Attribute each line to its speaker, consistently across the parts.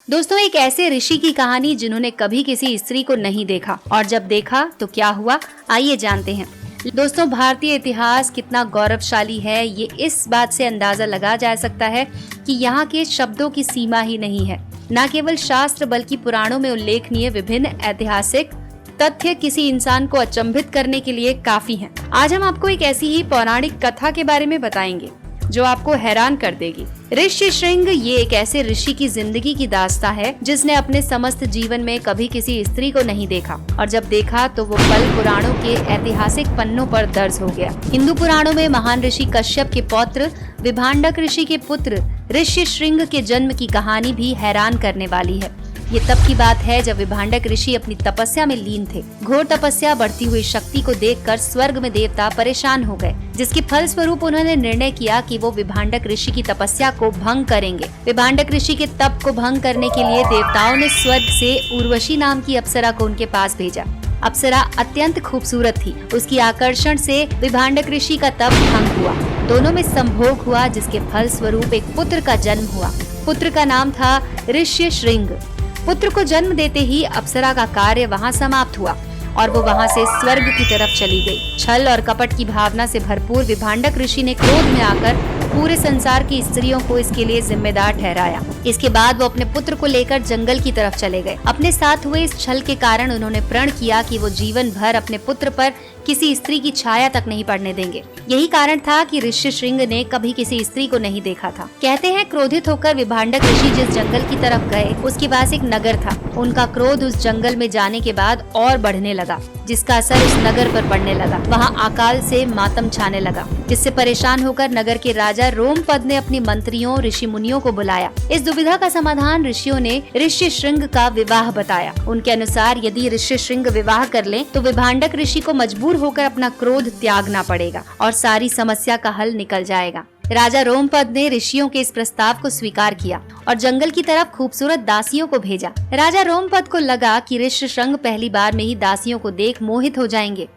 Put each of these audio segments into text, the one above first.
Speaker 1: दोस्तों, एक ऐसे ऋषि की कहानी जिन्होंने कभी किसी स्त्री को नहीं देखा और जब देखा तो क्या हुआ, आइए जानते हैं। दोस्तों, भारतीय इतिहास कितना गौरवशाली है ये इस बात से अंदाजा लगा जा सकता है कि यहाँ के शब्दों की सीमा ही नहीं है। न केवल शास्त्र बल्कि पुराणों में उल्लेखनीय विभिन्न ऐतिहासिक तथ्य किसी इंसान को अचंभित करने के लिए काफी हैं। आज हम आपको एक ऐसी ही पौराणिक कथा के बारे में बताएंगे जो आपको हैरान कर देगी। ऋषि श्रृंग ये एक ऐसे ऋषि की जिंदगी की दास्ता है जिसने अपने समस्त जीवन में कभी किसी स्त्री को नहीं देखा और जब देखा तो वो पल पुराणों के ऐतिहासिक पन्नों पर दर्ज हो गया। हिंदू पुराणों में महान ऋषि कश्यप के पौत्र विभांडक ऋषि के पुत्र ऋषि श्रृंग के जन्म की कहानी भी हैरान करने वाली है। ये तब की बात है जब विभांडक ऋषि अपनी तपस्या में लीन थे। घोर तपस्या, बढ़ती हुई शक्ति को देखकर स्वर्ग में देवता परेशान हो गए, जिसके फल स्वरूप उन्होंने निर्णय किया कि वो विभांडक ऋषि की तपस्या को भंग करेंगे। विभांडक ऋषि के तप को भंग करने के लिए देवताओं ने स्वर्ग से उर्वशी नाम की अप्सरा को उनके पास भेजा। अप्सरा अत्यंत खूबसूरत थी। उसकी आकर्षण से विभांडक ऋषि का तप भंग हुआ। दोनों में संभोग हुआ, जिसके फल स्वरूप एक पुत्र का जन्म हुआ। पुत्र का नाम था ऋषि श्रृंग। पुत्र को जन्म देते ही अप्सरा का कार्य वहाँ समाप्त हुआ और वो वहाँ से स्वर्ग की तरफ चली गई। छल और कपट की भावना से भरपूर विभांडक ऋषि ने क्रोध में आकर पूरे संसार की स्त्रियों को इसके लिए जिम्मेदार ठहराया। इसके बाद वो अपने पुत्र को लेकर जंगल की तरफ चले गए। अपने साथ हुए इस छल के कारण उन्होंने प्रण किया कि वो जीवन भर अपने पुत्र पर किसी स्त्री की छाया तक नहीं पड़ने देंगे। यही कारण था कि ऋषि श्रृंग ने कभी किसी स्त्री को नहीं देखा था। कहते हैं क्रोधित होकर विभांडक ऋषि जिस जंगल की तरफ गए उसके पास एक नगर था। उनका क्रोध उस जंगल में जाने के बाद और बढ़ने लगा, जिसका असर उस नगर पर पड़ने लगा। वहाँ अकाल से मातम छाने लगा, जिससे परेशान होकर नगर के राजा रोमपद ने अपने मंत्रियों ऋषि मुनियों को बुलाया। इस दुविधा का समाधान ऋषियों ने ऋषि श्रृंग का विवाह बताया। उनके अनुसार यदि ऋषि श्रृंग विवाह कर लें तो विभांडक ऋषि को मजबूर होकर अपना क्रोध त्यागना पड़ेगा और सारी समस्या का हल निकल जाएगा। राजा रोमपद ने ऋषियों के इस प्रस्ताव को स्वीकार किया और जंगल की तरफ खूबसूरत दासियों को भेजा। राजा रोमपद को लगा कि ऋषि श्रृंग पहली बार में ही दासियों को देख मोहित हो जाएंगे,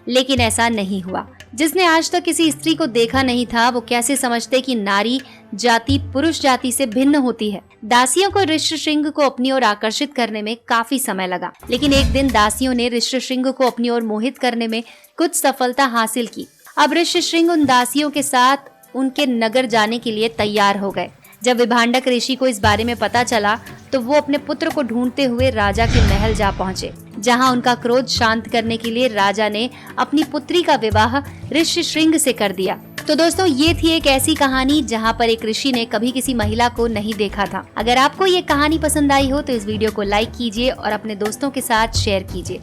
Speaker 1: लेकिन ऐसा नहीं हुआ। जिसने आज तक किसी स्त्री को देखा नहीं था वो कैसे समझते कि नारी जाति पुरुष जाति से भिन्न होती है। दासियों को ऋषि श्रृंग को अपनी ओर आकर्षित करने में काफी समय लगा, लेकिन एक दिन दासियों ने ऋषि श्रृंग को अपनी ओर मोहित करने में कुछ सफलता हासिल की। अब ऋषि श्रृंग उन दासियों के साथ उनके नगर जाने के लिए तैयार हो गए। जब विभांडक ऋषि को इस बारे में पता चला तो वो अपने पुत्र को ढूंढते हुए राजा के महल जा पहुँचे, जहाँ उनका क्रोध शांत करने के लिए राजा ने अपनी पुत्री का विवाह ऋषि श्रृंग से कर दिया। तो दोस्तों, ये थी एक ऐसी कहानी जहाँ पर एक ऋषि ने कभी किसी महिला को नहीं देखा था। अगर आपको ये कहानी पसंद आई हो तो इस वीडियो को लाइक कीजिए और अपने दोस्तों के साथ शेयर कीजिए।